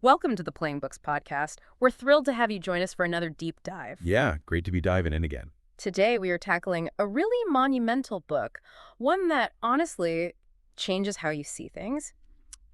Welcome to the Playing Books podcast. We're thrilled to have you join us for another deep dive. Yeah, great to be diving in again. Today, we are tackling a really monumental book, one that honestly changes how you see things.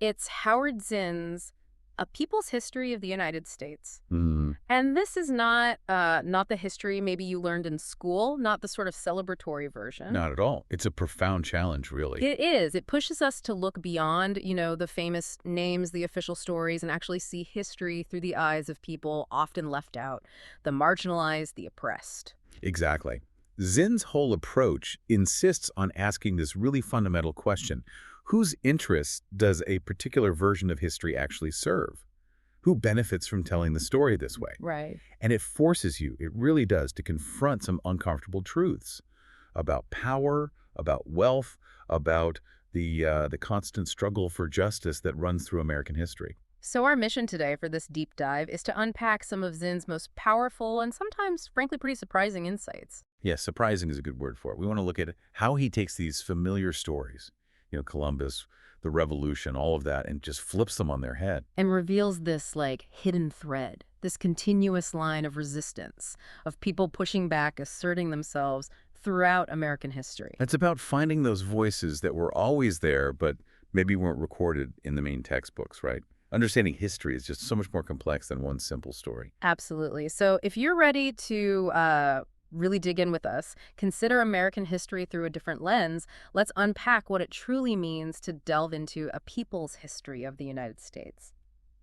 It's Howard Zinn's A People's History of the United States. Mm, And this is not the history maybe you learned in school, not the sort of celebratory version. not at all. It's a profound challenge, really. It is. It pushes us to look beyond, the famous names, the official stories, and actually see history through the eyes of people often left out, the marginalized, the oppressed. Exactly. Zinn's whole approach insists on asking this really fundamental question. Whose interests does a particular version of history actually serve? Who benefits from telling the story this way? Right. And it forces you, it really does, to confront some uncomfortable truths about power, about wealth, about the constant struggle for justice that runs through American history. So our mission today for this deep dive is to unpack some of Zinn's most powerful and sometimes, frankly, pretty surprising insights. Yes, surprising is a good word for it. We want to look at how he takes these familiar stories, Columbus, the Revolution, all of that, and just flips them on their head. And reveals this, hidden thread, this continuous line of resistance, of people pushing back, asserting themselves throughout American history. It's about finding those voices that were always there, but maybe weren't recorded in the main textbooks, right? Understanding history is just so much more complex than one simple story. Absolutely. So if you're ready to really dig in with us, consider American history through a different lens, let's unpack what it truly means to delve into a people's history of the United States.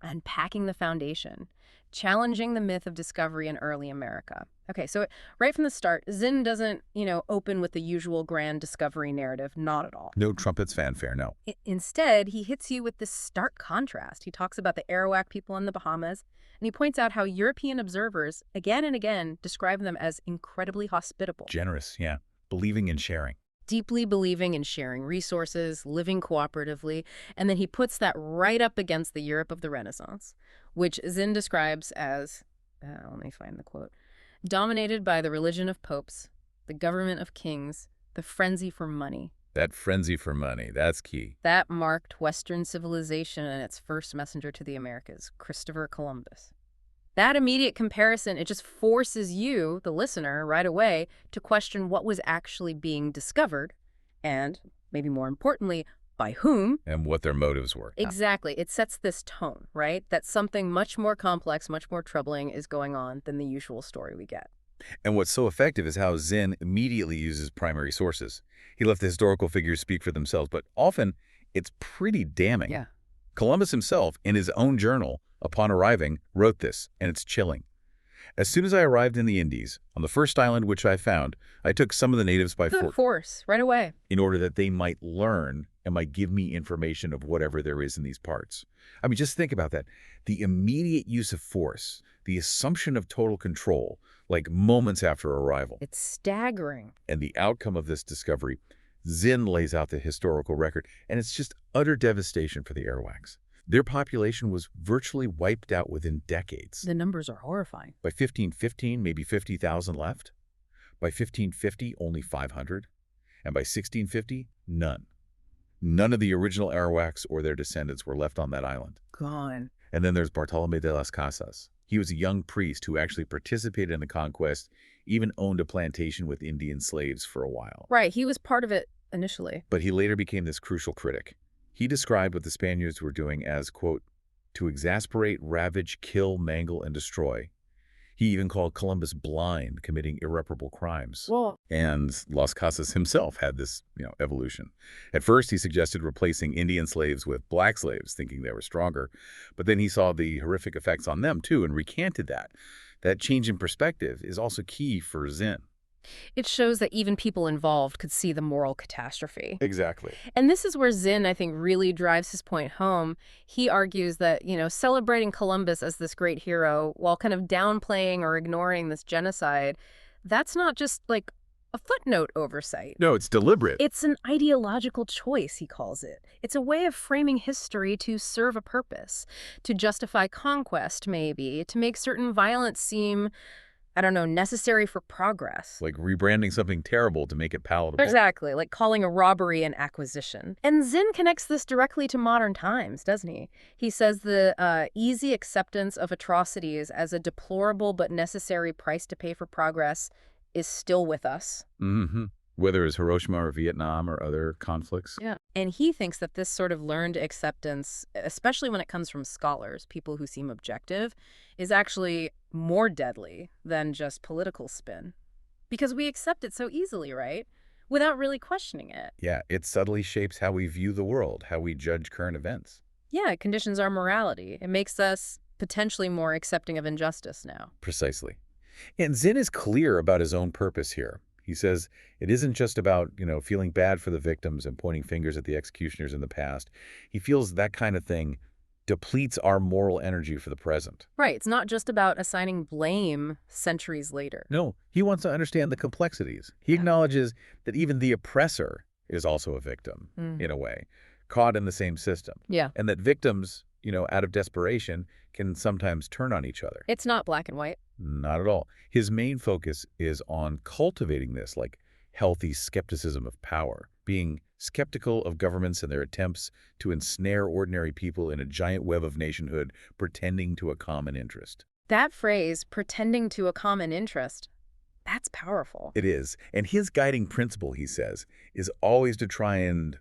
Unpacking the foundation, challenging the myth of discovery in early America. Okay, so right from the start, Zinn doesn't, open with the usual grand discovery narrative, not at all. No trumpets, fanfare, no. Instead, he hits you with this stark contrast. He talks about the Arawak people in the Bahamas, and he points out how European observers, again and again, describe them as incredibly hospitable. Generous, yeah. Believing in sharing. Deeply believing in sharing resources, living cooperatively, and then he puts that right up against the Europe of the Renaissance, which Zinn describes as, let me find the quote, dominated by the religion of popes, the government of kings, the frenzy for money. That frenzy for money, that's key. That marked Western civilization and its first messenger to the Americas, Christopher Columbus. That immediate comparison, it just forces you, the listener, right away to question what was actually being discovered and, maybe more importantly, by whom. And what their motives were. Exactly. It sets this tone, right? That something much more complex, much more troubling is going on than the usual story we get. And what's so effective is how Zinn immediately uses primary sources. He let the historical figures speak for themselves, but often it's pretty damning. Yeah. Columbus himself, in his own journal, upon arriving, wrote this, and it's chilling. As soon as I arrived in the Indies, on the first island which I found, I took some of the natives by force, right away. in order that they might learn and might give me information of whatever there is in these parts. I mean, just think about that. The immediate use of force, the assumption of total control, like moments after arrival. It's staggering. And the outcome of this discovery, Zinn lays out the historical record, and it's just utter devastation for the Arawaks. Their population was virtually wiped out within decades. The numbers are horrifying. By 1515, maybe 50,000 left. By 1550, only 500. And by 1650, none. None of the original Arawaks or their descendants were left on that island. Gone. And then there's Bartolomé de las Casas. He was a young priest who actually participated in the conquest, even owned a plantation with Indian slaves for a while. Right, he was part of it initially. But he later became this crucial critic. He described what the Spaniards were doing as, quote, to exasperate, ravage, kill, mangle, and destroy. He even called Columbus blind, committing irreparable crimes. Well, And Las Casas himself had this, evolution. At first, he suggested replacing Indian slaves with black slaves, thinking they were stronger. But then he saw the horrific effects on them, too, and recanted that. That change in perspective is also key for Zinn. it shows that even people involved could see the moral catastrophe. Exactly. And this is where Zinn, I think, really drives his point home. He argues that, celebrating Columbus as this great hero while kind of downplaying or ignoring this genocide, that's not just like a footnote oversight. No, it's deliberate. It's an ideological choice, he calls it. It's a way of framing history to serve a purpose, to justify conquest, maybe, to make certain violence seem I don't know, necessary for progress. Like rebranding something terrible to make it palatable. Exactly, like calling a robbery an acquisition. And Zinn connects this directly to modern times, doesn't he? He says the easy acceptance of atrocities as a deplorable but necessary price to pay for progress is still with us. Hmm. Whether it's Hiroshima or Vietnam or other conflicts. Yeah. And he thinks that this sort of learned acceptance, especially when it comes from scholars, people who seem objective, is actually more deadly than just political spin. Because we accept it so easily, right? Without really questioning it. Yeah, it subtly shapes how we view the world, how we judge current events. Yeah, it conditions our morality. It makes us potentially more accepting of injustice now. Precisely. And Zinn is clear about his own purpose here. He says it isn't just about, feeling bad for the victims and pointing fingers at the executioners in the past. He feels that kind of thing depletes our moral energy for the present. Right, it's not just about assigning blame centuries later. No, he wants to understand the complexities. He acknowledges that even the oppressor is also a victim, Mm. in a way, caught in the same system. Yeah, And that victims, out of desperation, can sometimes turn on each other. it's not black and white. Not at all. His main focus is on cultivating this, like healthy skepticism of power, being skeptical of governments and their attempts to ensnare ordinary people in a giant web of nationhood, pretending to a common interest. That phrase, pretending to a common interest, that's powerful. It is. And his guiding principle, he says, is always to try and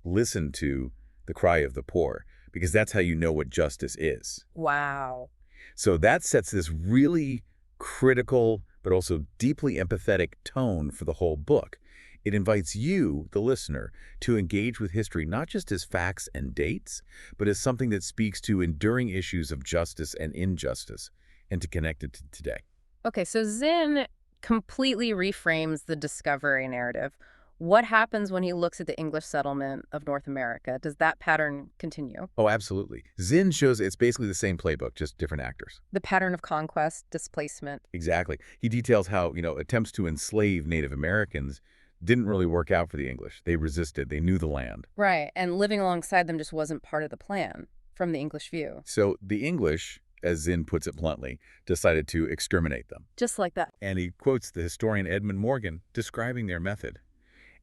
listen to the cry of the poor, because that's how you know what justice is. Wow. So that sets this really critical, but also deeply empathetic tone for the whole book. It invites you, the listener, to engage with history not just as facts and dates, but as something that speaks to enduring issues of justice and injustice, and to connect it to today. Okay, so Zinn completely reframes the discovery narrative. What happens when he looks at the English settlement of North America? Does that pattern continue? Oh, absolutely. Zinn shows it's basically the same playbook, just different actors. The pattern of conquest, displacement. Exactly. He details how, attempts to enslave Native Americans didn't really work out for the English. They resisted. They knew the land. Right, and living alongside them just wasn't part of the plan from the English view. So the English, as Zinn puts it bluntly, decided to exterminate them. Just like that. And he quotes the historian Edmund Morgan describing their method.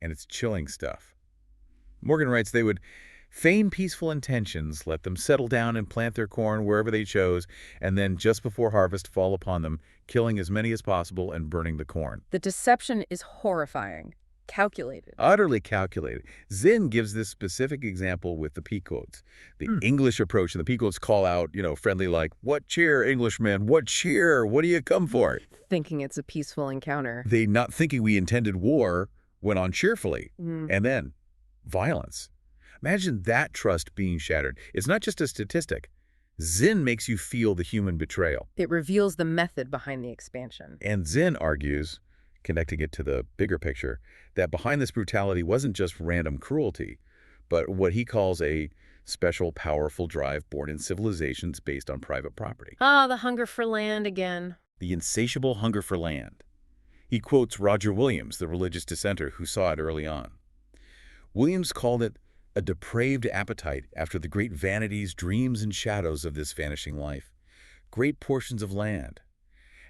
And it's chilling stuff. Morgan writes they would feign peaceful intentions, let them settle down and plant their corn wherever they chose, and then just before harvest fall upon them, killing as many as possible and burning the corn. The deception is horrifying, calculated. Utterly calculated. Zinn gives this specific example with the Pequots. The English approach, and the Pequots call out, friendly like, "What cheer, Englishmen? What cheer? What do you come for?" Thinking it's a peaceful encounter. They, not thinking we intended war, went on cheerfully. Mm. And then violence. Imagine that trust being shattered. It's not just a statistic. Zinn makes you feel the human betrayal. It reveals the method behind the expansion. And Zinn argues, connecting it to the bigger picture, that behind this brutality wasn't just random cruelty, but what he calls a special, powerful drive born in civilizations based on private property. Ah, the hunger for land again. The insatiable hunger for land. He quotes Roger Williams, the religious dissenter who saw it early on. Williams called it a depraved appetite after the great vanities, dreams, and shadows of this vanishing life. Great portions of land.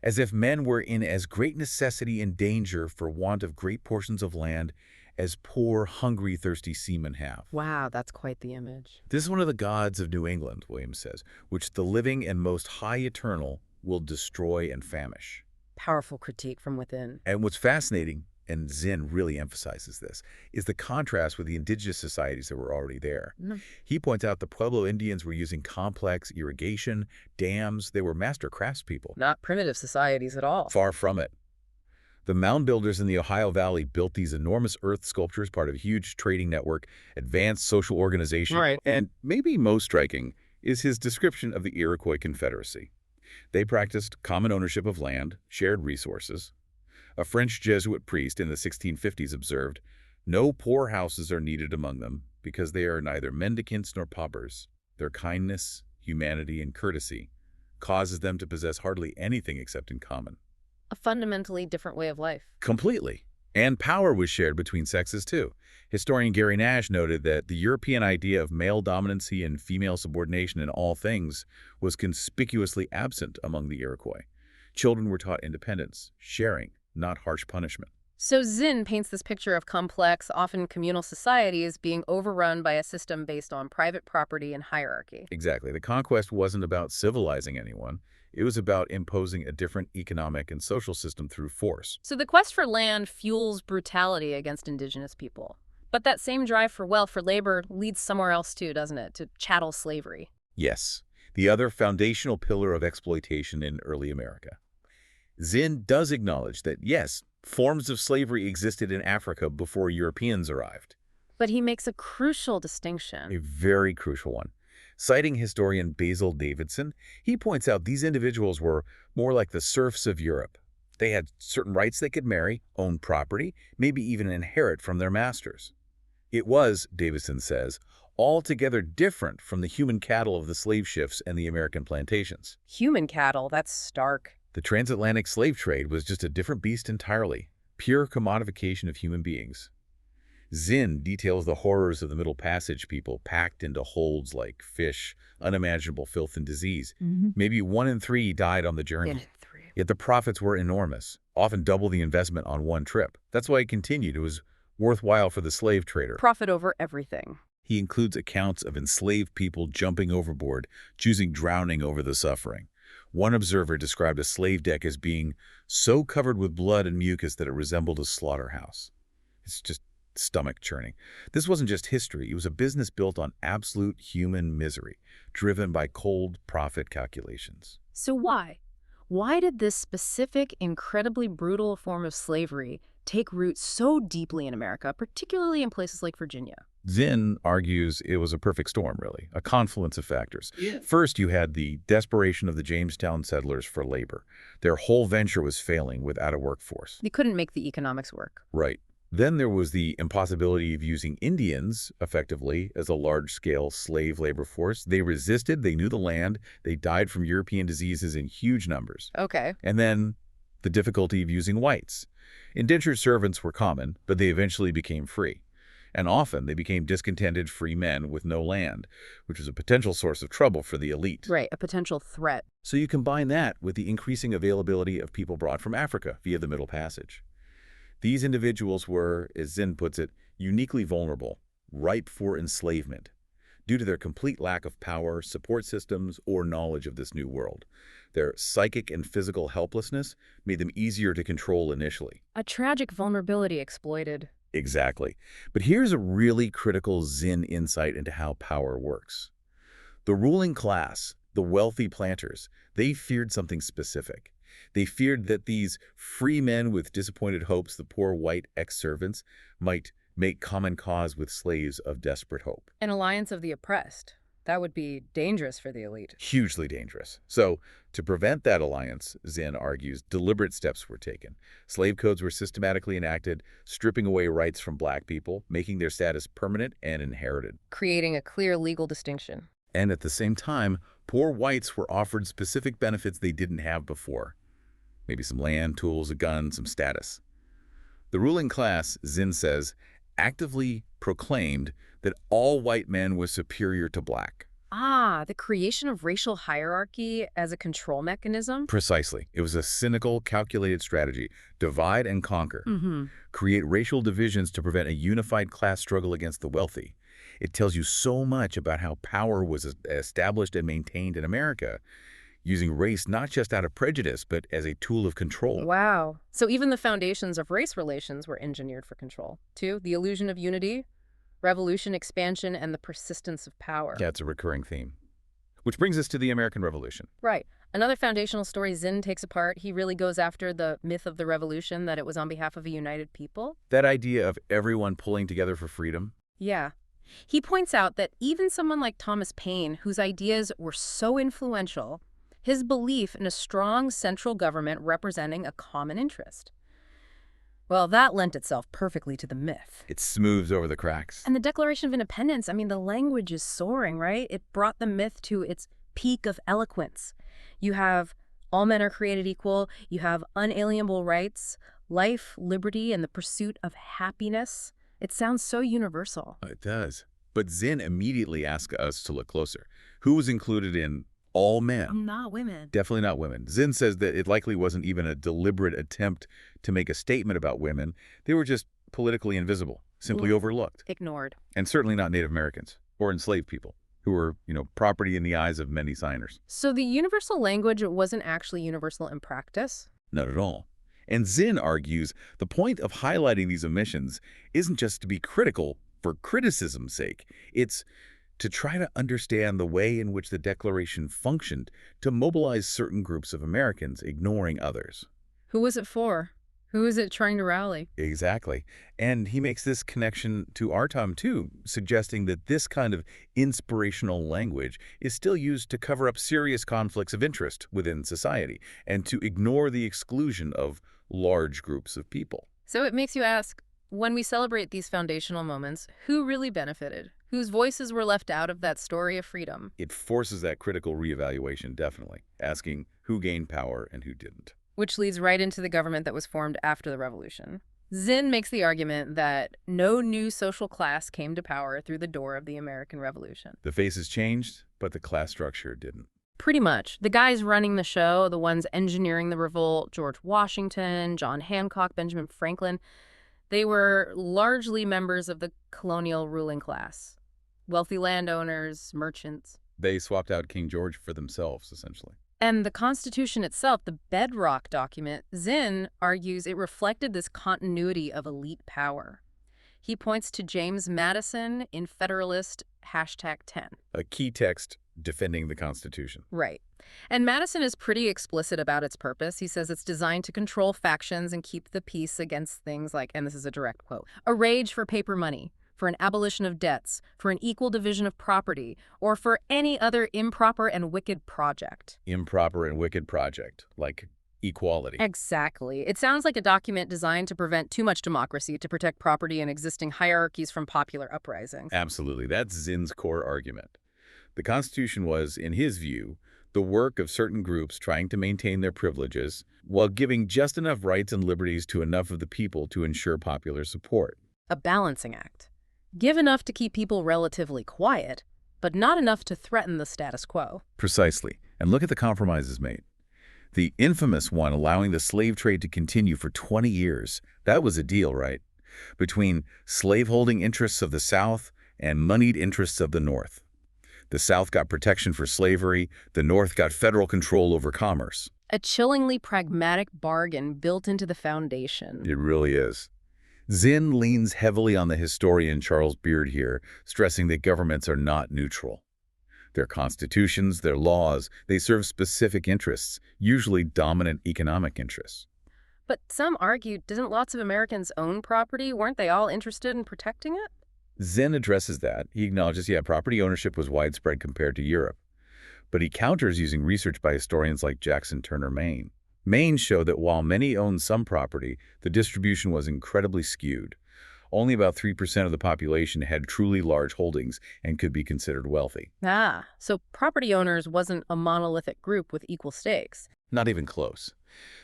As if men were in as great necessity and danger for want of great portions of land as poor, hungry, thirsty seamen have. Wow, that's quite the image. This is one of the gods of New England, Williams says, which the living and most high eternal will destroy and famish. Powerful critique from within. And what's fascinating, and Zinn really emphasizes this, is the contrast with the indigenous societies that were already there. Mm. He points out the Pueblo Indians were using complex irrigation, dams. They were master craftspeople. Not primitive societies at all. Far from it. The mound builders in the Ohio Valley built these enormous earth sculptures, part of a huge trading network, advanced social organization. Right. And maybe most striking is his description of the Iroquois Confederacy. They practiced common ownership of land, shared resources. A French Jesuit priest in the 1650s observed, "No poor houses are needed among them, because they are neither mendicants nor paupers. Their kindness, humanity, and courtesy causes them to possess hardly anything except in common." A fundamentally different way of life. Completely. And power was shared between sexes, too. Historian Gary Nash noted that the European idea of male dominancy and female subordination in all things was conspicuously absent among the Iroquois. Children were taught independence, sharing, not harsh punishment. So Zinn paints this picture of complex, often communal societies being overrun by a system based on private property and hierarchy. Exactly. The conquest wasn't about civilizing anyone. It was about imposing a different economic and social system through force. So the quest for land fuels brutality against indigenous people. But that same drive for wealth, for labor, leads somewhere else too, doesn't it? To chattel slavery. Yes, the other foundational pillar of exploitation in early America. Zinn does acknowledge that, yes, forms of slavery existed in Africa before Europeans arrived. But he makes a crucial A distinction. very crucial one. Citing historian Basil Davidson, he points out these individuals were more like the serfs of Europe. They had certain rights they could marry, own property, maybe even inherit from their masters. It was, Davidson says, altogether different from the human cattle of the slave ships and the American plantations. Human cattle, that's stark. The transatlantic slave trade was just a different beast entirely, pure commodification of human beings. Zinn details the horrors of the Middle Passage people packed into holds like fish, unimaginable filth and disease. Maybe 1 in 3 died on the journey. In three. Yet the profits were enormous, often double the investment on one trip. That's why it continued. It was worthwhile for the slave trader. Profit over everything. He includes accounts of enslaved people jumping overboard, choosing drowning over the suffering. One observer described a slave deck as being so covered with blood and mucus that it resembled a slaughterhouse. It's just stomach churning. This wasn't just history. It was a business built on absolute human misery, driven by cold profit calculations. So why? Why did this specific, incredibly brutal form of slavery take root so deeply in America, particularly in places like Virginia? Zinn argues it was a perfect storm, really, a confluence of factors. Yeah. First, you had the desperation of the Jamestown settlers for labor. Their whole venture was failing without a workforce. They couldn't make the economics work. Right. Then there was the impossibility of using Indians, effectively, as a large-scale slave labor force. They resisted, they knew the land, they died from European diseases in huge numbers. Okay. And then the difficulty of using whites. Indentured servants were common, but they eventually became free. And often they became discontented free men with no land, which was a potential source of trouble for the elite. Right, a potential threat. So you combine that with the increasing availability of people brought from Africa via the Middle Passage. These individuals were, as Zinn puts it, uniquely vulnerable, ripe for enslavement, due to their complete lack of power, support systems, or knowledge of this new world. Their psychic and physical helplessness made them easier to control initially. A tragic vulnerability exploited. Exactly. But here's a really critical Zinn insight into how power works. The ruling class, the wealthy planters, they feared something specific. They feared that these free men with disappointed hopes, the poor white ex-servants, might make common cause with slaves of desperate hope. An alliance of the oppressed. That would be dangerous for the elite. Hugely dangerous. So, to prevent that alliance, Zinn argues, deliberate steps were taken. Slave codes were systematically enacted, stripping away rights from black people, making their status permanent and inherited. Creating a clear legal distinction. And at the same time, poor whites were offered specific benefits they didn't have before. Maybe some land, tools, a gun, some status. The ruling class, Zinn says, actively proclaimed that all white men were superior to black. Ah, the creation of racial hierarchy as a control mechanism? Precisely. It was a cynical, calculated strategy. Divide and conquer. Create racial divisions to prevent a unified class struggle against the wealthy. It tells you so much about how power was established and maintained in America, using race not just out of prejudice, but as a tool of control. Wow. So even the foundations of race relations were engineered for control. 2, the illusion of unity, revolution, expansion, and the persistence of power. Yeah, it's a recurring theme. Which brings us to the American Revolution. Right. Another foundational story Zinn takes apart. He really goes after the myth of the revolution, that it was on behalf of a united people. That idea of everyone pulling together for freedom. Yeah. He points out that even someone like Thomas Paine, whose ideas were so influential, his belief in a strong central government representing a common interest, well, that lent itself perfectly to the myth. It smooths over the cracks. And the Declaration of Independence, I mean, the language is soaring, right? It brought the myth to its peak of eloquence. You have all men are created equal. You have unalienable rights, life, liberty, and the pursuit of happiness. It sounds so universal. It does. But Zinn immediately asks us to look closer. Who was included in All men. Not women. Definitely not women. Zinn says that it likely wasn't even a deliberate attempt to make a statement about women. They were just politically invisible, simply overlooked. Ignored. And certainly not Native Americans or enslaved people who were, property in the eyes of many signers. So the universal language wasn't actually universal in practice? Not at all. And Zinn argues the point of highlighting these omissions isn't just to be critical for criticism's sake. It's to try to understand the way in which the Declaration functioned to mobilize certain groups of Americans, ignoring others. Who was it for? Who is it trying to rally? Exactly. And he makes this connection to our time, too, suggesting that this kind of inspirational language is still used to cover up serious conflicts of interest within society and to ignore the exclusion of large groups of people. So it makes you ask, when we celebrate these foundational moments, who really benefited? Whose voices were left out of that story of freedom? It forces that critical reevaluation, definitely, asking who gained power and who didn't. Which leads right into the government that was formed after the revolution. Zinn makes the argument that no new social class came to power through the door of the American Revolution. The faces changed, but the class structure didn't. Pretty much. The guys running the show, the ones engineering the revolt, George Washington, John Hancock, Benjamin Franklin, they were largely members of the colonial ruling class. Wealthy landowners, merchants. They swapped out King George for themselves, essentially. And the Constitution itself, the bedrock document, Zinn argues it reflected this continuity of elite power. He points to James Madison in Federalist #10. A key text defending the Constitution. Right. And Madison is pretty explicit about its purpose. He says it's designed to control factions and keep the peace against things like, and this is a direct quote, a rage for paper money, for an abolition of debts, for an equal division of property, or for any other improper and wicked project. Improper and wicked project, like equality. Exactly. It sounds like a document designed to prevent too much democracy, to protect property and existing hierarchies from popular uprisings. Absolutely. That's Zinn's core argument. The Constitution was, in his view, the work of certain groups trying to maintain their privileges while giving just enough rights and liberties to enough of the people to ensure popular support. A balancing act. Give enough to keep people relatively quiet, but not enough to threaten the status quo. Precisely. And look at the compromises made. The infamous one allowing the slave trade to continue for 20 years. That was a deal, right? Between slaveholding interests of the South and moneyed interests of the North. The South got protection for slavery, the North got federal control over commerce. A chillingly pragmatic bargain built into the foundation. It really is. Zinn leans heavily on the historian Charles Beard here, stressing that governments are not neutral. Their constitutions, their laws, they serve specific interests, usually dominant economic interests. But some argue, didn't lots of Americans own property? Weren't they all interested in protecting it? Zinn addresses that. He acknowledges, property ownership was widespread compared to Europe. But he counters using research by historians like Jackson Turner Maine. Maine showed that while many owned some property, the distribution was incredibly skewed. Only about 3% of the population had truly large holdings and could be considered wealthy. Ah, so property owners wasn't a monolithic group with equal stakes. Not even close.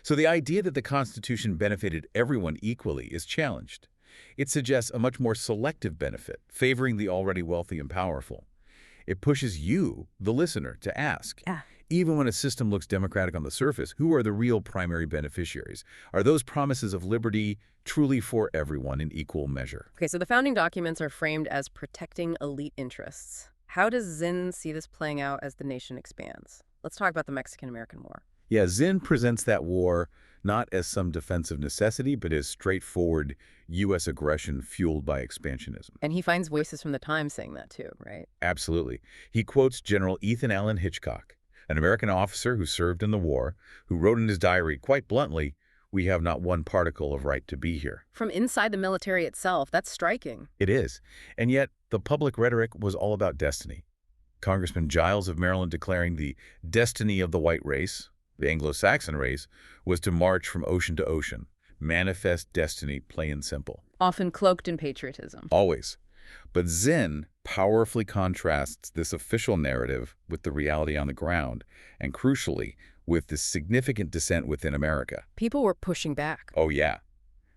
So the idea that the Constitution benefited everyone equally is challenged. It suggests a much more selective benefit, favoring the already wealthy and powerful. It pushes you, the listener, to ask, even when a system looks democratic on the surface, who are the real primary beneficiaries? Are those promises of liberty truly for everyone in equal measure? Okay, so the founding documents are framed as protecting elite interests. How does Zinn see this playing out as the nation expands? Let's talk about the Mexican-American War. Yeah, Zinn presents that war not as some defensive necessity, but as straightforward U.S. aggression fueled by expansionism. And he finds voices from the time saying that too, right? Absolutely. He quotes General Ethan Allen Hitchcock, an American officer who served in the war, who wrote in his diary, quite bluntly, "We have not one particle of right to be here." From inside the military itself, that's striking. It is. And yet, the public rhetoric was all about destiny. Congressman Giles of Maryland declaring the destiny of the white race, the Anglo-Saxon race, was to march from ocean to ocean. Manifest destiny, plain and simple. Often cloaked in patriotism. Always. But Zinn powerfully contrasts this official narrative with the reality on the ground, and crucially, with the significant dissent within America. People were pushing back. Oh, yeah.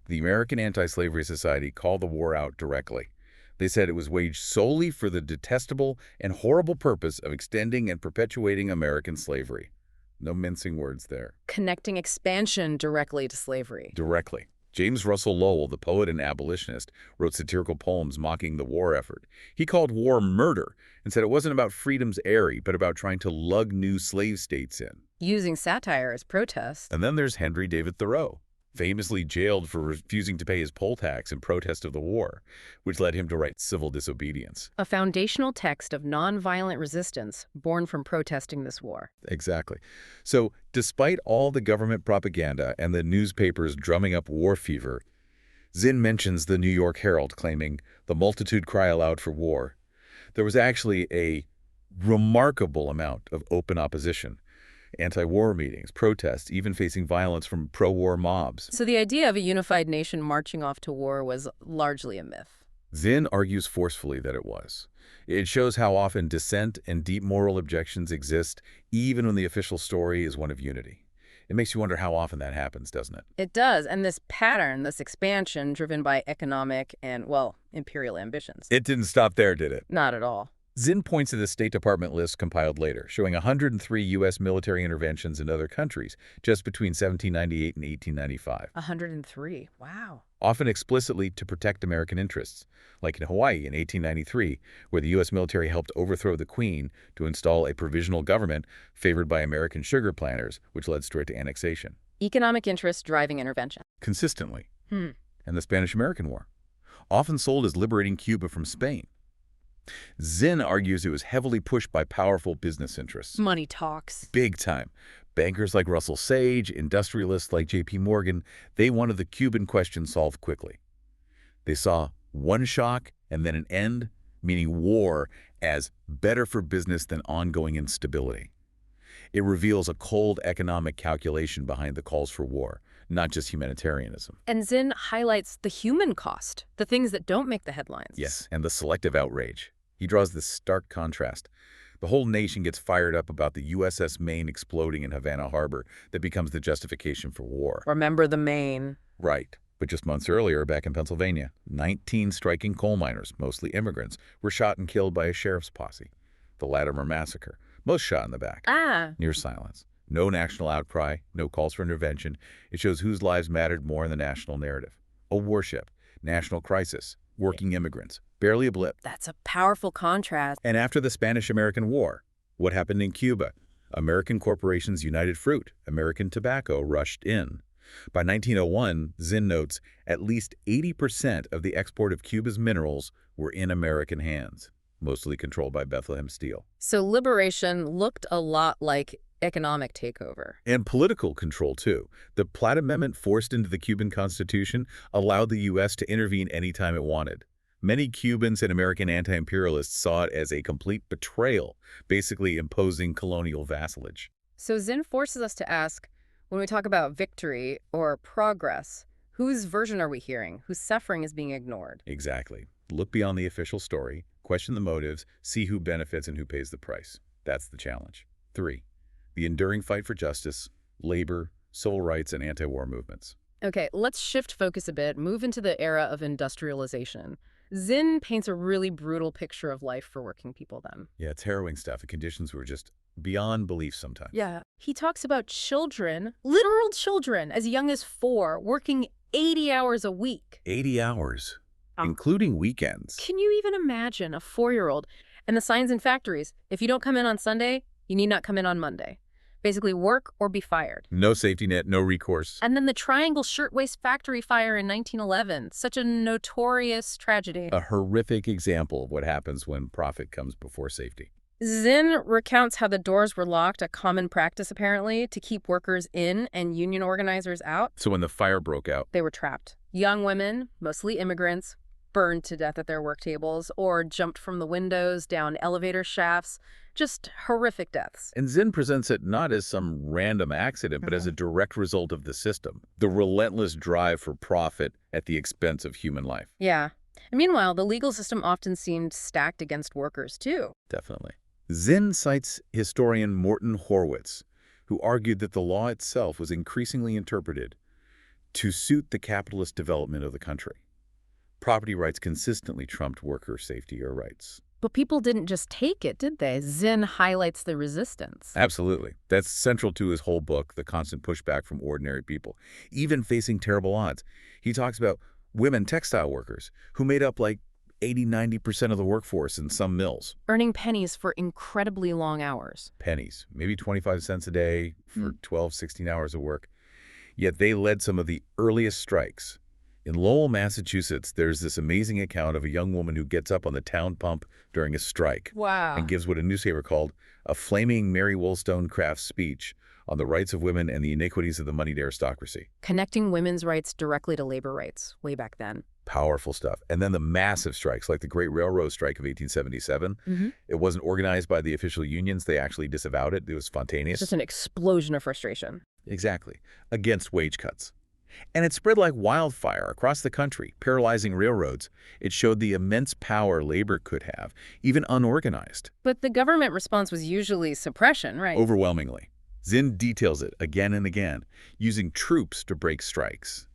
The American Anti-Slavery Society called the war out directly. They said it was waged solely for the detestable and horrible purpose of extending and perpetuating American slavery. No mincing words there. Connecting expansion directly to slavery. Directly. James Russell Lowell, the poet and abolitionist, wrote satirical poems mocking the war effort. He called war murder and said it wasn't about freedom's airy, but about trying to lug new slave states in. Using satire as protest. And then there's Henry David Thoreau, famously jailed for refusing to pay his poll tax in protest of the war, which led him to write Civil Disobedience. A foundational text of nonviolent resistance born from protesting this war. Exactly. So, despite all the government propaganda and the newspapers drumming up war fever, Zinn mentions the New York Herald claiming, "The multitude cry aloud for war." There was actually a remarkable amount of open opposition. Anti-war meetings, protests, even facing violence from pro-war mobs. So the idea of a unified nation marching off to war was largely a myth. Zinn argues forcefully that it was. It shows how often dissent and deep moral objections exist, even when the official story is one of unity. It makes you wonder how often that happens, doesn't it? It does, and this pattern, this expansion driven by economic and, well, imperial ambitions. It didn't stop there, did it? Not at all. Zinn points to the State Department list compiled later, showing 103 U.S. military interventions in other countries just between 1798 and 1895. 103. Wow. Often explicitly to protect American interests, like in Hawaii in 1893, where the U.S. military helped overthrow the Queen to install a provisional government favored by American sugar planters, which led straight to annexation. Economic interests driving intervention. Consistently. And the Spanish-American War, often sold as liberating Cuba from Spain. Zinn argues it was heavily pushed by powerful business interests. Money talks. Big time. Bankers like Russell Sage, industrialists like J.P. Morgan, they wanted the Cuban question solved quickly. They saw one shock and then an end, meaning war, as better for business than ongoing instability. It reveals a cold economic calculation behind the calls for war, not just humanitarianism. And Zinn highlights the human cost, the things that don't make the headlines. Yes, and the selective outrage. He draws this stark contrast. The whole nation gets fired up about the USS Maine exploding in Havana Harbor that becomes the justification for war. Remember the Maine. Right. But just months earlier, back in Pennsylvania, 19 striking coal miners, mostly immigrants, were shot and killed by a sheriff's posse. The Latimer Massacre. Most shot in the back. Near silence. No national outcry, no calls for intervention. It shows whose lives mattered more in the national narrative. A warship, national crisis, working immigrants, barely a blip. That's a powerful contrast. And after the Spanish-American War, what happened in Cuba? American corporations united fruit. American tobacco rushed in. By 1901, Zinn notes, at least 80% of the export of Cuba's minerals were in American hands, mostly controlled by Bethlehem Steel. So liberation looked a lot like economic takeover. And political control, too. The Platt Amendment forced into the Cuban Constitution allowed the U.S. to intervene anytime it wanted. Many Cubans and American anti-imperialists saw it as a complete betrayal, basically imposing colonial vassalage. So Zinn forces us to ask, when we talk about victory or progress, whose version are we hearing? Whose suffering is being ignored? Exactly. Look beyond the official story, question the motives, see who benefits and who pays the price. That's the challenge. 3. The enduring fight for justice, labor, civil rights, and anti-war movements. Okay, let's shift focus a bit, move into the era of industrialization. Zinn paints a really brutal picture of life for working people then. Yeah, it's harrowing stuff. The conditions were just beyond belief sometimes. Yeah. He talks about children, literal children, as young as 4, working 80 hours a week. 80 hours, including weekends. Can you even imagine a 4-year-old? And the signs in factories, if you don't come in on Sunday, you need not come in on Monday. Basically, work or be fired. No safety net, no recourse. And then the Triangle Shirtwaist Factory fire in 1911. Such a notorious tragedy. A horrific example of what happens when profit comes before safety. Zinn recounts how the doors were locked, a common practice apparently, to keep workers in and union organizers out. So when the fire broke out, They were trapped. Young women, mostly immigrants, burned to death at their work tables or jumped from the windows, down elevator shafts. Just horrific deaths. and Zinn presents it not as some random accident, but as a direct result of the system. The relentless drive for profit at the expense of human life. Yeah. And meanwhile, the legal system often seemed stacked against workers, too. Definitely. Zinn cites historian Morton Horwitz, who argued that the law itself was increasingly interpreted to suit the capitalist development of the country. Property rights consistently trumped worker safety or rights. But people didn't just take it, did they? Zinn highlights the resistance. Absolutely. That's central to his whole book, the constant pushback from ordinary people, even facing terrible odds. He talks about women textile workers who made up like 80–90% of the workforce in some mills. Earning pennies for incredibly long hours. Pennies, maybe 25 cents a day for 12, 16 hours of work. Yet they led some of the earliest strikes. In Lowell, Massachusetts, there's this amazing account of a young woman who gets up on the town pump during a strike Wow. and gives what a newspaper called a flaming Mary Wollstonecraft speech on the rights of women and the iniquities of the moneyed aristocracy. Connecting women's rights directly to labor rights way back then. Powerful stuff. And then the massive strikes, like the Great Railroad Strike of 1877. It wasn't organized by the official unions. They actually disavowed it. It was spontaneous. Just an explosion of frustration. Exactly. Against wage cuts. And it spread like wildfire across the country, paralyzing railroads. It showed the immense power labor could have, even unorganized. But the government response was usually suppression, right? Overwhelmingly. Zinn details it again and again, using troops to break strikes.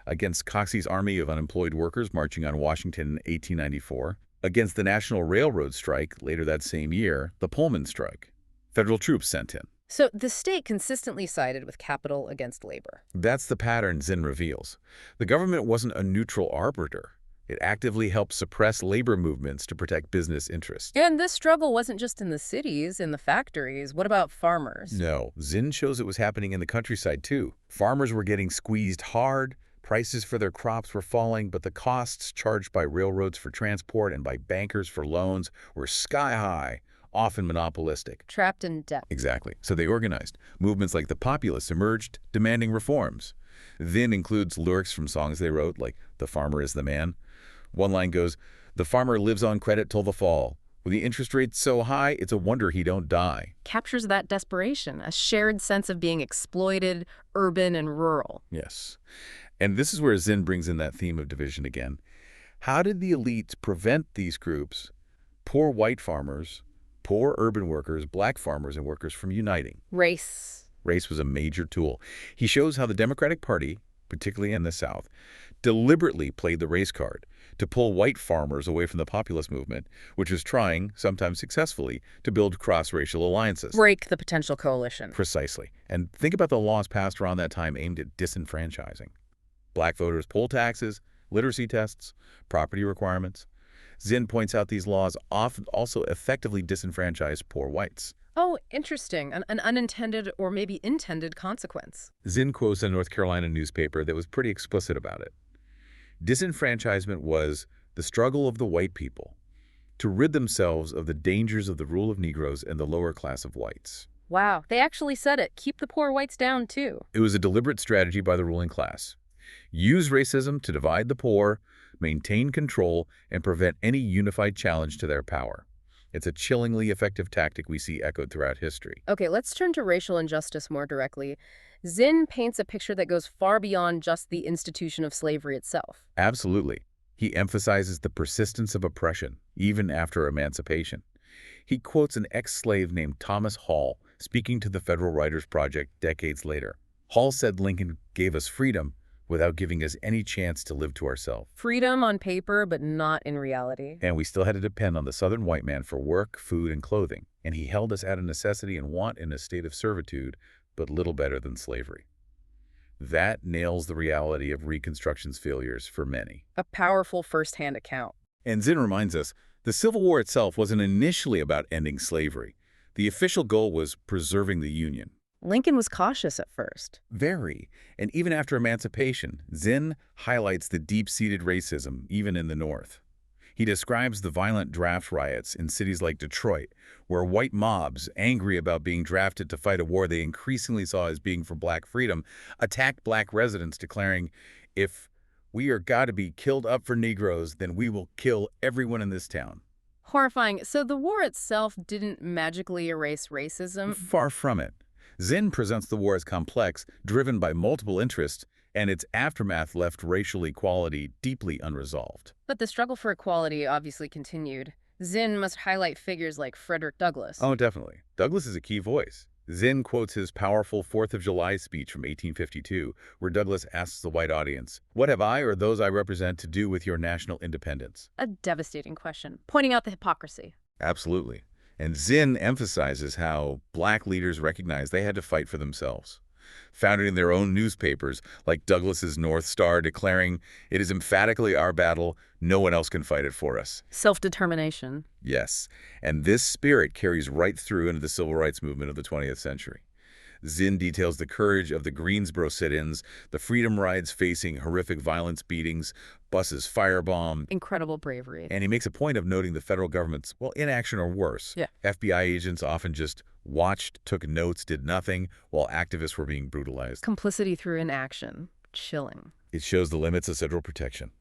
Against Coxey's army of unemployed workers marching on Washington in 1894. Against the National Railroad strike later that same year, the Pullman strike. Federal troops sent in. So the state consistently sided with capital against labor. That's the pattern Zinn reveals. The government wasn't a neutral arbiter. It actively helped suppress labor movements to protect business interests. And this struggle wasn't just in the cities, in the factories. What about farmers? No, Zinn shows it was happening in the countryside too. Farmers were getting squeezed hard, prices for their crops were falling, but the costs charged by railroads for transport and by bankers for loans were sky high, often monopolistic. Trapped in debt. Exactly. So they organized. Movements like the Populists emerged, demanding reforms. Then includes lyrics from songs they wrote, like "The Farmer is the Man." One line goes, "The farmer lives on credit till the fall. With the interest rate so high, it's a wonder he don't die." Captures that desperation, a shared sense of being exploited, urban and rural. Yes. And this is where Zinn brings in that theme of division again. How did the elites prevent these groups, poor white farmers, poor urban workers, black farmers and workers, from uniting? Race. Race was a major tool. He shows how the Democratic Party, particularly in the South, deliberately played the race card to pull white farmers away from the populist movement, which was trying, sometimes successfully, to build cross-racial alliances. Break the potential coalition. Precisely. And think about the laws passed around that time aimed at disenfranchising. Black voters, poll taxes, literacy tests, property requirements. Zinn points out these laws often also effectively disenfranchise poor whites. Oh, interesting. An unintended or maybe intended consequence. Zinn quotes a North Carolina newspaper that was pretty explicit about it. Disenfranchisement was the struggle of the white people to rid themselves of the dangers of the rule of Negroes and the lower class of whites. Wow, they actually said it. Keep the poor whites down, too. It was a deliberate strategy by the ruling class. Use racism to divide the poor, maintain control, and prevent any unified challenge to their power. It's a chillingly effective tactic we see echoed throughout history. Okay, let's turn to racial injustice more directly. Zinn paints a picture that goes far beyond just the institution of slavery itself. Absolutely. He emphasizes the persistence of oppression, even after emancipation. He quotes an ex-slave named Thomas Hall speaking to the Federal Writers Project decades later. Hall said Lincoln gave us freedom without giving us any chance to live to ourselves. Freedom on paper, but not in reality. And we still had to depend on the Southern white man for work, food, and clothing. And he held us out of necessity and want in a state of servitude, but little better than slavery. That nails the reality of Reconstruction's failures for many. A powerful first-hand account. And Zinn reminds us, the Civil War itself wasn't initially about ending slavery. The official goal was preserving the Union. Lincoln was cautious at first. Very. And even after emancipation, Zinn highlights the deep-seated racism, even in the North. He describes the violent draft riots in cities like Detroit, where white mobs, angry about being drafted to fight a war they increasingly saw as being for black freedom, attacked black residents, declaring, "If we are got to be killed up for Negroes, then we will kill everyone in this town." Horrifying. So the war itself didn't magically erase racism? Far from it. Zinn presents the war as complex, driven by multiple interests, and its aftermath left racial equality deeply unresolved. But the struggle for equality obviously continued. Zinn must highlight figures like Frederick Douglass. Oh, definitely. Douglass is a key voice. Zinn quotes his powerful 4th of July speech from 1852, where Douglas asks the white audience, "What have I or those I represent to do with your national independence?" A devastating question, pointing out the hypocrisy. Absolutely. And Zinn emphasizes how black leaders recognized they had to fight for themselves, founding their own newspapers, like Douglas's North Star, declaring, "It is emphatically our battle. No one else can fight it for us." Self-determination. Yes, and this spirit carries right through into the civil rights movement of the 20th century. Zinn details the courage of the Greensboro sit-ins, the freedom rides facing horrific violence beatings, buses firebombed, Incredible bravery. and he makes a point of noting the federal government's, well, inaction or worse. Yeah. FBI agents often just watched, took notes, did nothing, while activists were being brutalized. Complicity through inaction. Chilling. It shows the limits of federal protection.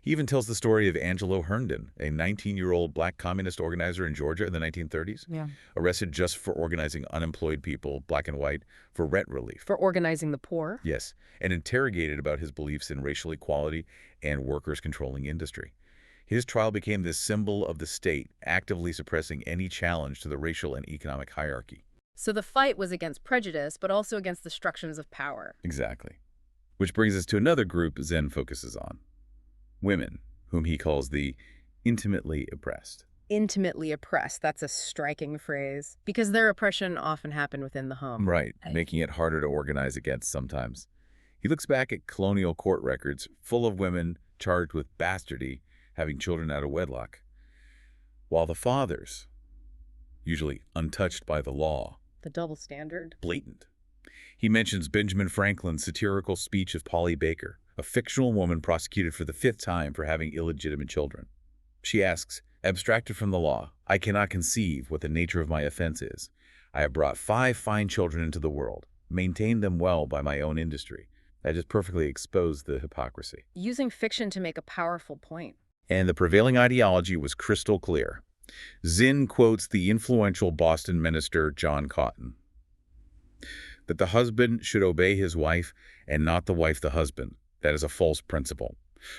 He even tells the story of Angelo Herndon, a 19-year-old black communist organizer in Georgia in the 1930s, Yeah. arrested just for organizing unemployed people, black and white, for rent relief. For organizing the poor. Yes, and interrogated about his beliefs in racial equality and workers controlling industry. His trial became this symbol of the state actively suppressing any challenge to the racial and economic hierarchy. So the fight was against prejudice, but also against the structures of power. Exactly. Which brings us to another group Zen focuses on. Women, whom he calls the intimately oppressed. Intimately oppressed. That's a striking phrase. Because their oppression often happened within the home. Right, making it harder to organize against sometimes. He looks back at colonial court records full of women charged with bastardy, having children out of wedlock, while the fathers, usually untouched by the law, The double standard. blatant. He mentions Benjamin Franklin's satirical speech of Polly Baker, a fictional woman prosecuted for the 5th time for having illegitimate children. She asks, "Abstracted from the law, I cannot conceive what the nature of my offense is. I have brought 5 fine children into the world, maintained them well by my own industry." That just perfectly exposed the hypocrisy. Using fiction to make a powerful point. And the prevailing ideology was crystal clear. Zinn quotes the influential Boston minister John Cotton, that the husband should obey his wife and not the wife the husband. That is a false principle.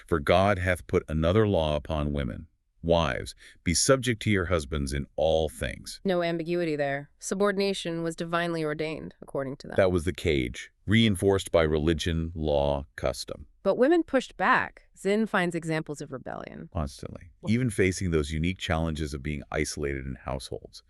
For God hath put another law upon women. Wives, be subject to your husbands in all things. No ambiguity there. Subordination was divinely ordained, according to them. That was the cage, reinforced by religion, law, custom. But women pushed back. Zinn finds examples of rebellion. Constantly, even facing those unique challenges of being isolated in households.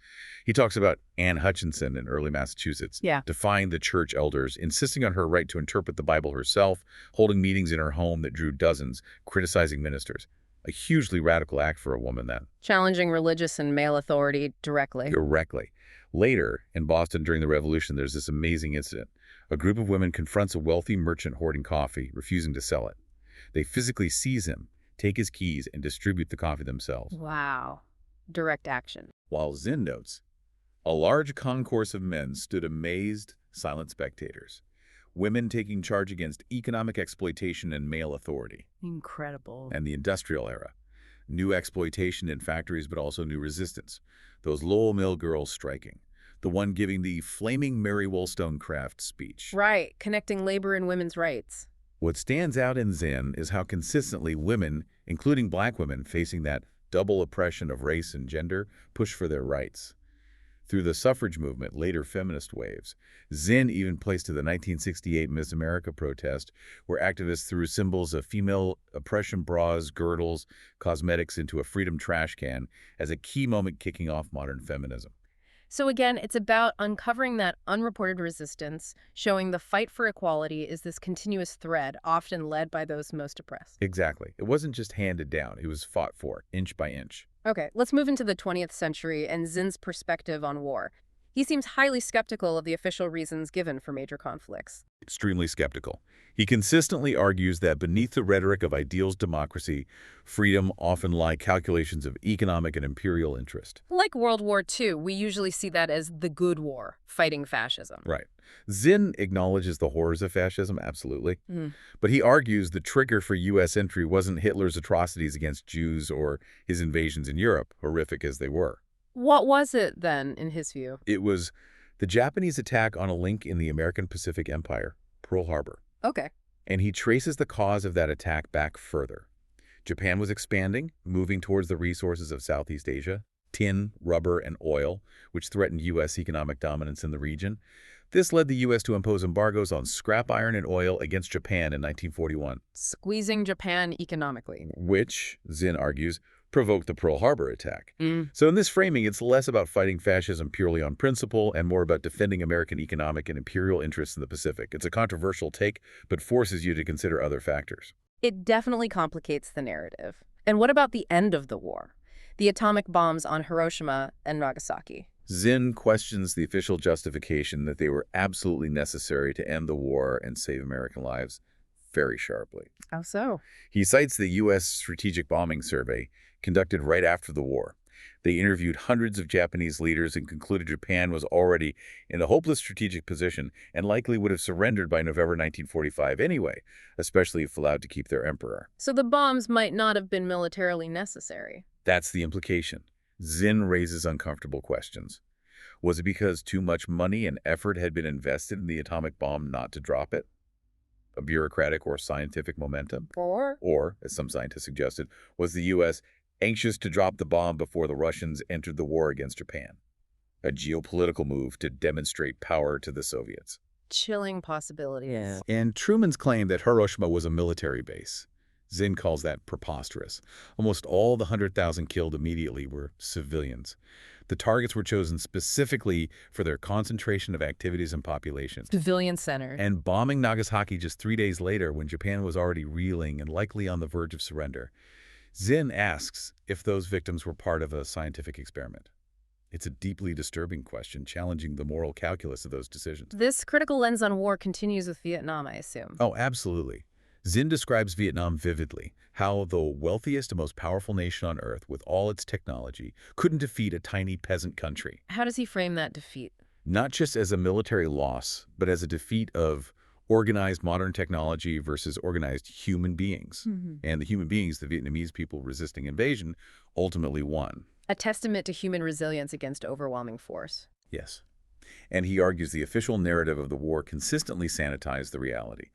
He talks about Anne Hutchinson in early Massachusetts, Yeah. defying the church elders, insisting on her right to interpret the Bible herself, holding meetings in her home that drew dozens, criticizing ministers. A hugely radical act for a woman then. Challenging religious and male authority directly. Directly. Later, in Boston during the Revolution, there's this amazing incident. A group of women confronts a wealthy merchant hoarding coffee, refusing to sell it. They physically seize him, take his keys, and distribute the coffee themselves. Wow. Direct action. While Zinn notes, a large concourse of men stood amazed, silent spectators. Women taking charge against economic exploitation and male authority. Incredible. And the industrial era. New exploitation in factories, but also new resistance. Those Lowell Mill girls striking. The one giving the flaming Mary Wollstonecraft speech. Right. Connecting labor and women's rights. What stands out in Zinn is how consistently women, including black women facing that double oppression of race and gender, push for their rights. Through the suffrage movement, later feminist waves, Zinn even placed to the 1968 Miss America protest, where activists threw symbols of female oppression bras, girdles, cosmetics into a freedom trash can as a key moment kicking off modern feminism. So again, it's about uncovering that unreported resistance, showing the fight for equality is this continuous thread, often led by those most oppressed. Exactly. It wasn't just handed down. It was fought for, inch by inch. Okay, let's move into the 20th century and Zinn's perspective on war. He seems highly skeptical of the official reasons given for major conflicts. Extremely skeptical. He consistently argues that beneath the rhetoric of ideals democracy, freedom often lie calculations of economic and imperial interest. Like World War II, we usually see that as the good war, fighting fascism. Right. Zinn acknowledges the horrors of fascism, absolutely. Mm. But he argues the trigger for U.S. entry wasn't Hitler's atrocities against Jews or his invasions in Europe, horrific as they were. What was it, then, in his view? It was the Japanese attack on a link in the American Pacific Empire, Pearl Harbor. Okay. And he traces the cause of that attack back further. Japan was expanding, moving towards the resources of Southeast Asia. tin, rubber, and oil, which threatened U.S. economic dominance in the region. This led the U.S. to impose embargoes on scrap iron and oil against Japan in 1941, Squeezing Japan economically. which, Zinn argues, provoked the Pearl Harbor attack. Mm. So in this framing, it's less about fighting fascism purely on principle and more about defending American economic and imperial interests in the Pacific. It's a controversial take, but forces you to consider other factors. It definitely complicates the narrative. And what about the end of the war? The atomic bombs on Hiroshima and Nagasaki. Zinn questions the official justification that they were absolutely necessary to end the war and save American lives very sharply. How so? He cites the U.S. Strategic Bombing Survey conducted right after the war. They interviewed hundreds of Japanese leaders and concluded Japan was already in a hopeless strategic position and likely would have surrendered by November 1945 anyway, especially if allowed to keep their emperor. So the bombs might not have been militarily necessary. That's the implication. Zinn raises uncomfortable questions. Was it because too much money and effort had been invested in the atomic bomb not to drop it? A bureaucratic or scientific momentum? Or, as some scientists suggested, was the U.S. anxious to drop the bomb before the Russians entered the war against Japan? A geopolitical move to demonstrate power to the Soviets. Chilling possibilities. Yeah. And Truman's claim that Hiroshima was a military base. Zinn calls that preposterous. Almost all the 100,000 killed immediately were civilians. The targets were chosen specifically for their concentration of activities and populations. Civilian-centered. And bombing Nagasaki just 3 days later when Japan was already reeling and likely on the verge of surrender. Zinn asks if those victims were part of a scientific experiment. It's a deeply disturbing question, challenging the moral calculus of those decisions. This critical lens on war continues with Vietnam, I assume. Oh, absolutely. Zinn describes Vietnam vividly, how the wealthiest and most powerful nation on Earth, with all its technology, couldn't defeat a tiny peasant country. How does he frame that defeat? Not just as a military loss, but as a defeat of organized modern technology versus organized human beings. And the human beings, the Vietnamese people resisting invasion, ultimately won. A testament to human resilience against overwhelming force. Yes. And he argues the official narrative of the war consistently sanitized the reality,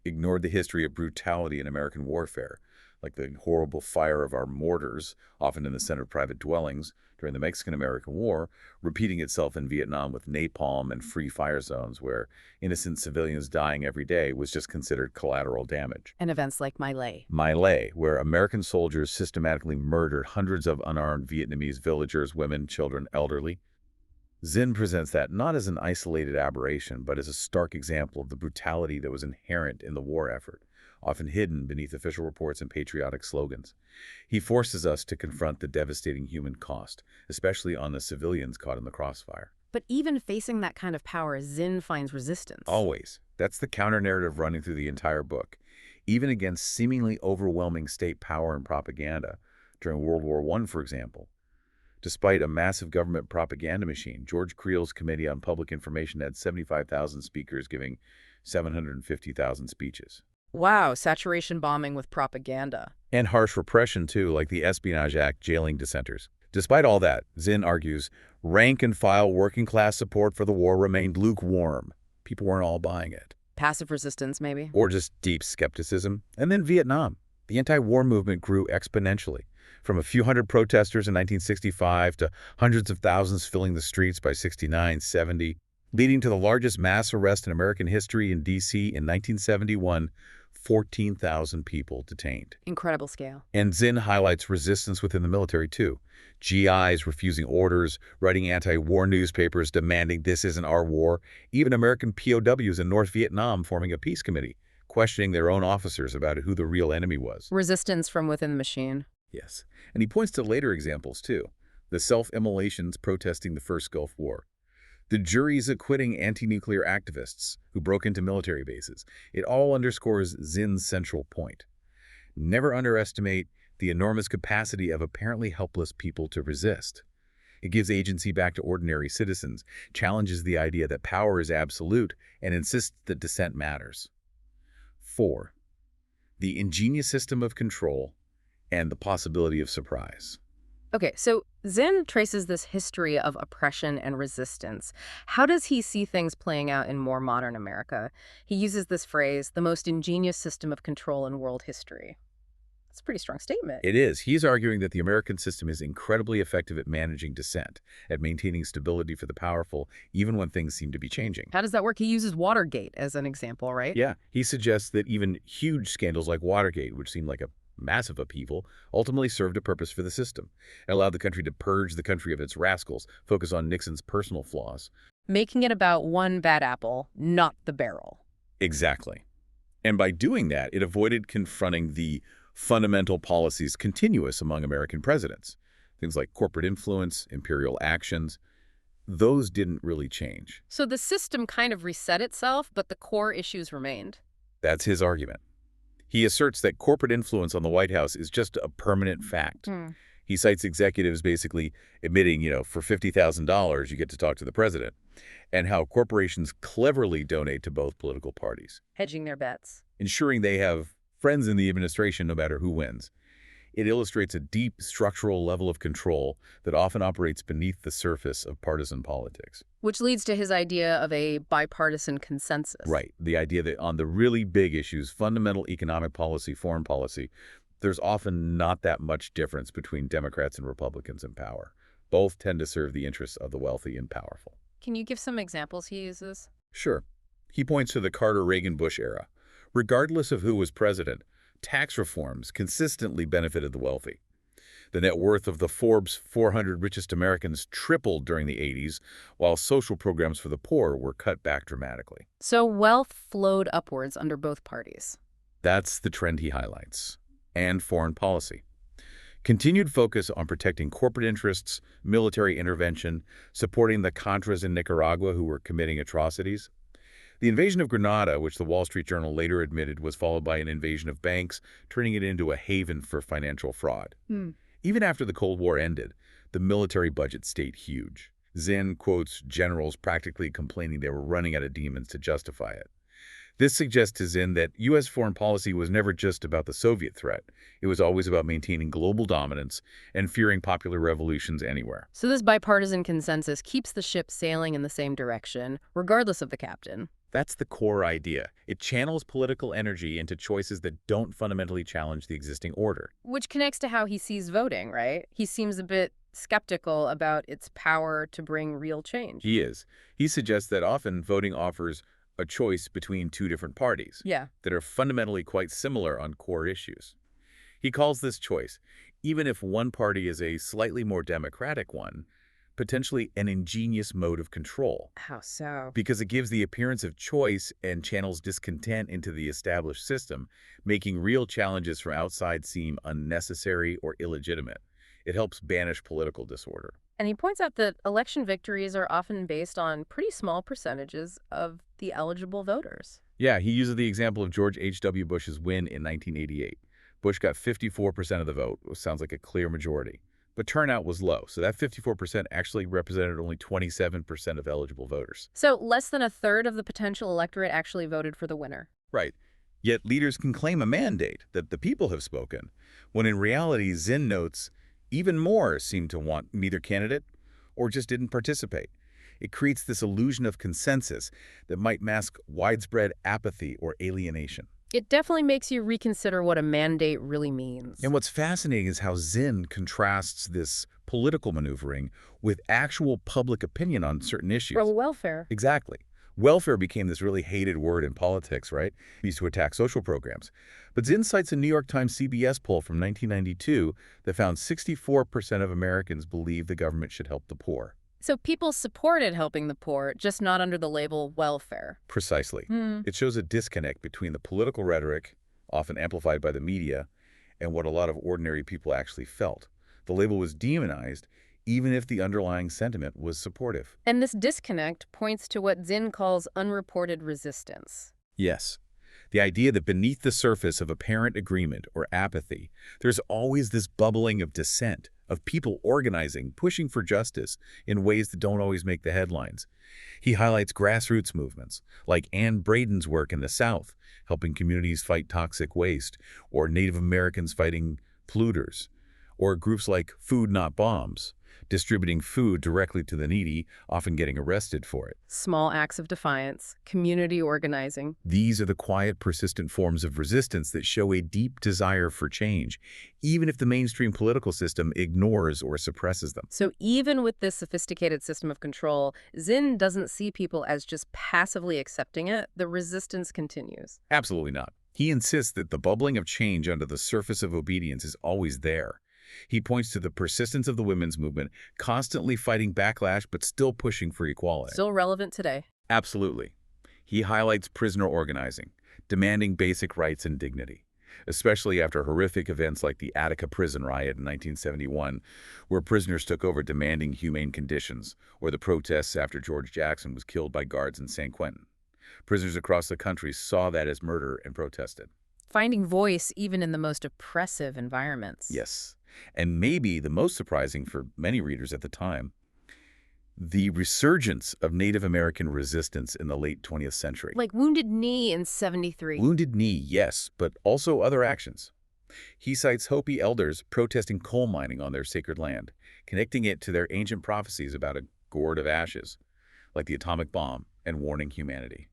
ignored the history of brutality in American warfare, like the horrible fire of our mortars, often in the center of private dwellings, during the Mexican-American War, repeating itself in Vietnam with napalm and free fire zones where innocent civilians dying every day was just considered collateral damage. And events like My Lai, where American soldiers systematically murdered hundreds of unarmed Vietnamese villagers, women, children, elderly. Zinn presents that not as an isolated aberration, but as a stark example of the brutality that was inherent in the war effort, often hidden beneath official reports and patriotic slogans. He forces us to confront the devastating human cost, especially on the civilians caught in the crossfire. But even facing that kind of power, Zinn finds resistance. Always. That's the counter-narrative running through the entire book. Even against seemingly overwhelming state power and propaganda, during World War I, for example. Despite a massive government propaganda machine, George Creel's Committee on Public Information had 75,000 speakers giving 750,000 speeches. Wow, saturation bombing with propaganda. And harsh repression, too, like the Espionage Act jailing dissenters. Despite all that, Zinn argues, rank-and-file working-class support for the war remained lukewarm. People weren't all buying it. Passive resistance, maybe? Or just deep skepticism. And then Vietnam. The anti-war movement grew exponentially. From a few hundred protesters in 1965 to hundreds of thousands filling the streets by 69, 70, leading to the largest mass arrest in American history in D.C. in 1971, 14,000 people detained. Incredible scale. And Zinn highlights resistance within the military, too. GIs refusing orders, writing anti-war newspapers demanding this isn't our war, even American POWs in North Vietnam forming a peace committee, questioning their own officers about who the real enemy was. Resistance from within the machine. Yes. And he points to later examples, too. The self-immolations protesting the first Gulf War. The juries acquitting anti-nuclear activists who broke into military bases. It all underscores Zinn's central point. Never underestimate the enormous capacity of apparently helpless people to resist. It gives agency back to ordinary citizens, challenges the idea that power is absolute, and insists that dissent matters. 4. The ingenious system of control and the possibility of surprise. Okay, so Zinn traces this history of oppression and resistance. How does he see things playing out in more modern America? He uses this phrase, the most ingenious system of control in world history. That's a pretty strong statement. It is. He's arguing that the American system is incredibly effective at managing dissent, at maintaining stability for the powerful, even when things seem to be changing. How does that work? He uses Watergate as an example, right? Yeah, he suggests that even huge scandals like Watergate, which seemed like a massive upheaval, ultimately served a purpose for the system. It allowed the country to purge the country of its rascals, focus on Nixon's personal flaws. Making it about one bad apple, not the barrel. Exactly. And by doing that, it avoided confronting the fundamental policies continuous among American presidents. Things like corporate influence, imperial actions, those didn't really change. So the system kind of reset itself, but the core issues remained. That's his argument. He asserts that corporate influence on the White House is just a permanent fact. Hmm. He cites executives basically admitting, for $50,000 you get to talk to the president, and how corporations cleverly donate to both political parties, Hedging their bets. ensuring they have friends in the administration no matter who wins. It illustrates a deep structural level of control that often operates beneath the surface of partisan politics. Which leads to his idea of a bipartisan consensus. Right. The idea that on the really big issues, fundamental economic policy, foreign policy, there's often not that much difference between Democrats and Republicans in power. Both tend to serve the interests of the wealthy and powerful. Can you give some examples he uses? Sure. He points to the Carter-Reagan-Bush era. Regardless of who was president, tax reforms consistently benefited the wealthy. The net worth of the Forbes 400 richest Americans tripled during the 80s, while social programs for the poor were cut back dramatically. So wealth flowed upwards under both parties. That's the trend he highlights. And foreign policy. Continued focus on protecting corporate interests, military intervention, supporting the Contras in Nicaragua who were committing atrocities. The invasion of Grenada, which the Wall Street Journal later admitted was followed by an invasion of banks, turning it into a haven for financial fraud. Even after the Cold War ended, the military budget stayed huge. Zinn quotes generals practically complaining they were running out of demons to justify it. This suggests to Zinn that U.S. foreign policy was never just about the Soviet threat. It was always about maintaining global dominance and fearing popular revolutions anywhere. So this bipartisan consensus keeps the ship sailing in the same direction, regardless of the captain. That's the core idea. It channels political energy into choices that don't fundamentally challenge the existing order. Which connects to how he sees voting, right? He seems a bit skeptical about its power to bring real change. He is. He suggests that often voting offers a choice between two different parties Yeah. that are fundamentally quite similar on core issues. He calls this choice, even if one party is a slightly more democratic one, potentially an ingenious mode of control, How so? because it gives the appearance of choice and channels discontent into the established system, making real challenges from outside seem unnecessary or illegitimate. It helps banish political disorder. And he points out that election victories are often based on pretty small percentages of the eligible voters. Yeah, he uses the example of George H.W. Bush's win in 1988. Bush got 54% of the vote, which sounds like a clear majority. But turnout was low, so that 54% actually represented only 27% of eligible voters. So less than a third of the potential electorate actually voted for the winner. Right. Yet leaders can claim a mandate that the people have spoken, when in reality, Zinn notes, even more seem to want neither candidate or just didn't participate. It creates this illusion of consensus that might mask widespread apathy or alienation. It definitely makes you reconsider what a mandate really means. And what's fascinating is how Zinn contrasts this political maneuvering with actual public opinion on certain issues. Pro-welfare. Exactly. Welfare became this really hated word in politics, right? Used to attack social programs. But Zinn cites a New York Times CBS poll from 1992 that found 64% of Americans believe the government should help the poor. So people supported helping the poor, just not under the label welfare. Precisely. It shows a disconnect between the political rhetoric, often amplified by the media, and what a lot of ordinary people actually felt. The label was demonized, even if the underlying sentiment was supportive. And this disconnect points to what Zinn calls unreported resistance. Yes. The idea that beneath the surface of apparent agreement or apathy, there's always this bubbling of dissent, of people organizing, pushing for justice in ways that don't always make the headlines. He highlights grassroots movements, like Ann Braden's work in the South, helping communities fight toxic waste, or Native Americans fighting polluters, or groups like Food Not Bombs, distributing food directly to the needy, often getting arrested for it. Small acts of defiance, community organizing. These are the quiet, persistent forms of resistance that show a deep desire for change, even if the mainstream political system ignores or suppresses them. So even with this sophisticated system of control, Zinn doesn't see people as just passively accepting it. The resistance continues. Absolutely not. He insists that the bubbling of change under the surface of obedience is always there. He points to the persistence of the women's movement, constantly fighting backlash but still pushing for equality. Still relevant today. Absolutely. He highlights prisoner organizing, demanding basic rights and dignity, especially after horrific events like the Attica prison riot in 1971, where prisoners took over demanding humane conditions, or the protests after George Jackson was killed by guards in San Quentin. Prisoners across the country saw that as murder and protested. Finding voice even in the most oppressive environments. Yes. And maybe the most surprising for many readers at the time, the resurgence of Native American resistance in the late 20th century. Like Wounded Knee in 73. Wounded Knee, yes, but also other actions. He cites Hopi elders protesting coal mining on their sacred land, connecting it to their ancient prophecies about a gourd of ashes, like the atomic bomb, and warning humanity.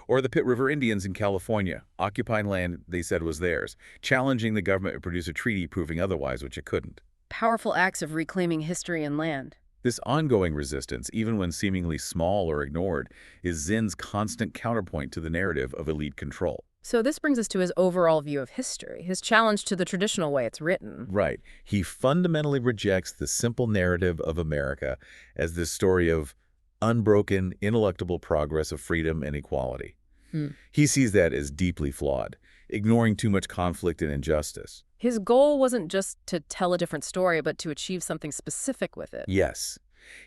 Or the Pitt River Indians in California, occupying land they said was theirs, challenging the government to produce a treaty proving otherwise, which it couldn't. Powerful acts of reclaiming history and land. This ongoing resistance, even when seemingly small or ignored, is Zinn's constant counterpoint to the narrative of elite control. So this brings us to his overall view of history, his challenge to the traditional way it's written. Right. He fundamentally rejects the simple narrative of America as this story of unbroken, ineluctable progress of freedom and equality. He sees that as deeply flawed, ignoring too much conflict and injustice. His goal wasn't just to tell a different story, but to achieve something specific with it. Yes.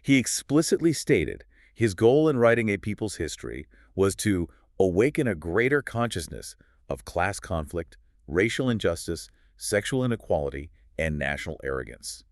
He explicitly stated his goal in writing A People's History was to awaken a greater consciousness of class conflict, racial injustice, sexual inequality, and national arrogance,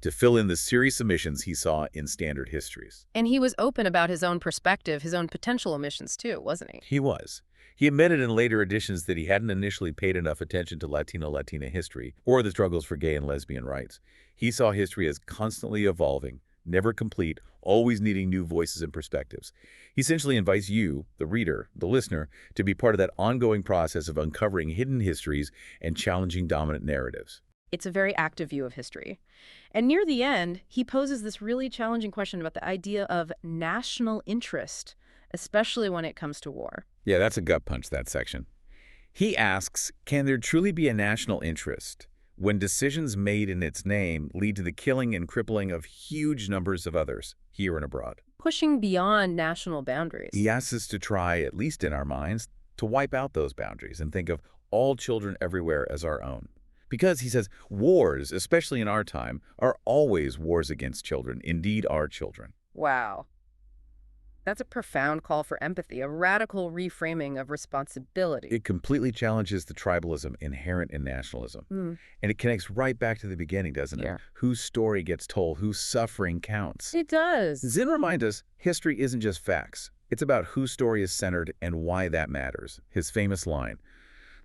to fill in the serious omissions he saw in standard histories. And he was open about his own perspective, his own potential omissions too, wasn't he? He was. He admitted in later editions that he hadn't initially paid enough attention to Latina history or the struggles for gay and lesbian rights. He saw history as constantly evolving, never complete, always needing new voices and perspectives. He essentially invites you, the reader, the listener, to be part of that ongoing process of uncovering hidden histories and challenging dominant narratives. It's a very active view of history. And near the end, he poses this really challenging question about the idea of national interest, especially when it comes to war. Yeah, that's a gut punch, that section. He asks, can there truly be a national interest when decisions made in its name lead to the killing and crippling of huge numbers of others, here and abroad? Pushing beyond national boundaries. He asks us to try, at least in our minds, to wipe out those boundaries and think of all children everywhere as our own. Because, he says, wars, especially in our time, are always wars against children, indeed our children. Wow. That's a profound call for empathy, a radical reframing of responsibility. It completely challenges the tribalism inherent in nationalism. And it connects right back to the beginning, doesn't it? Yeah. Whose story gets told, whose suffering counts. It does. Zinn reminds us, history isn't just facts. It's about whose story is centered and why that matters. His famous line,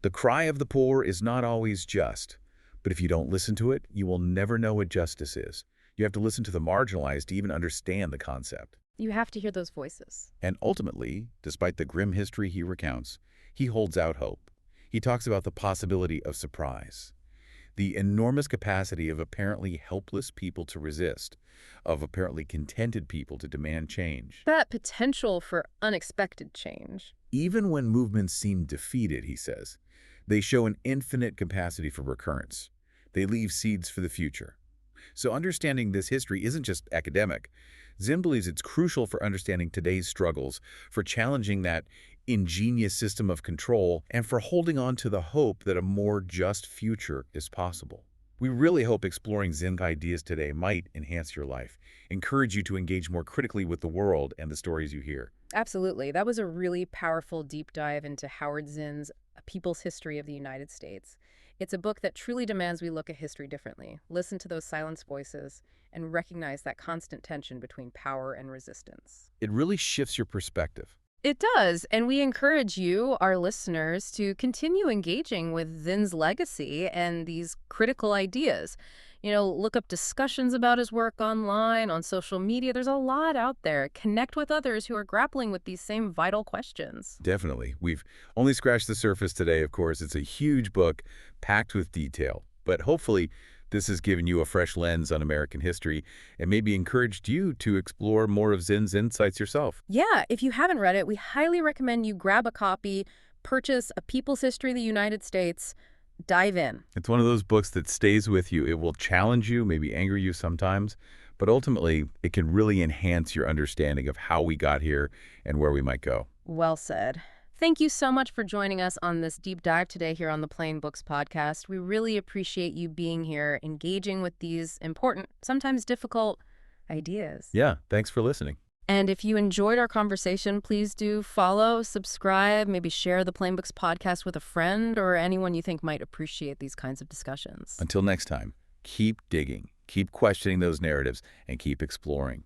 "The cry of the poor is not always just, but if you don't listen to it, you will never know what justice is. You have to listen to the marginalized to even understand the concept." You have to hear those voices. And ultimately, despite the grim history he recounts, he holds out hope. He talks about the possibility of surprise, the enormous capacity of apparently helpless people to resist, of apparently contented people to demand change. That potential for unexpected change. Even when movements seem defeated, he says, they show an infinite capacity for recurrence. They leave seeds for the future. So understanding this history isn't just academic. Zinn believes it's crucial for understanding today's struggles, for challenging that ingenious system of control, and for holding on to the hope that a more just future is possible. We really hope exploring Zinn's ideas today might enhance your life, encourage you to engage more critically with the world and the stories you hear. Absolutely. That was a really powerful deep dive into Howard Zinn's A People's History of the United States. It's a book that truly demands we look at history differently, listen to those silenced voices, and recognize that constant tension between power and resistance. It really shifts your perspective. It does, and we encourage you, our listeners, to continue engaging with Zinn's legacy and these critical ideas. Look up discussions about his work online, on social media. There's a lot out there. Connect with others who are grappling with these same vital questions. Definitely. We've only scratched the surface today, of course. It's a huge book packed with detail. But hopefully, this has given you a fresh lens on American history and maybe encouraged you to explore more of Zinn's insights yourself. Yeah, if you haven't read it, we highly recommend you grab a copy, purchase A People's History of the United States, dive in. It's one of those books that stays with you. It will challenge you, maybe anger you sometimes, but ultimately, it can really enhance your understanding of how we got here and where we might go. Well said. Thank you so much for joining us on this deep dive today here on the Plain Books podcast. We really appreciate you being here, engaging with these important, sometimes difficult ideas. Yeah, thanks for listening. And if you enjoyed our conversation, please do follow, subscribe, maybe share the Plain Books podcast with a friend or anyone you think might appreciate these kinds of discussions. Until next time, keep digging, keep questioning those narratives, and keep exploring.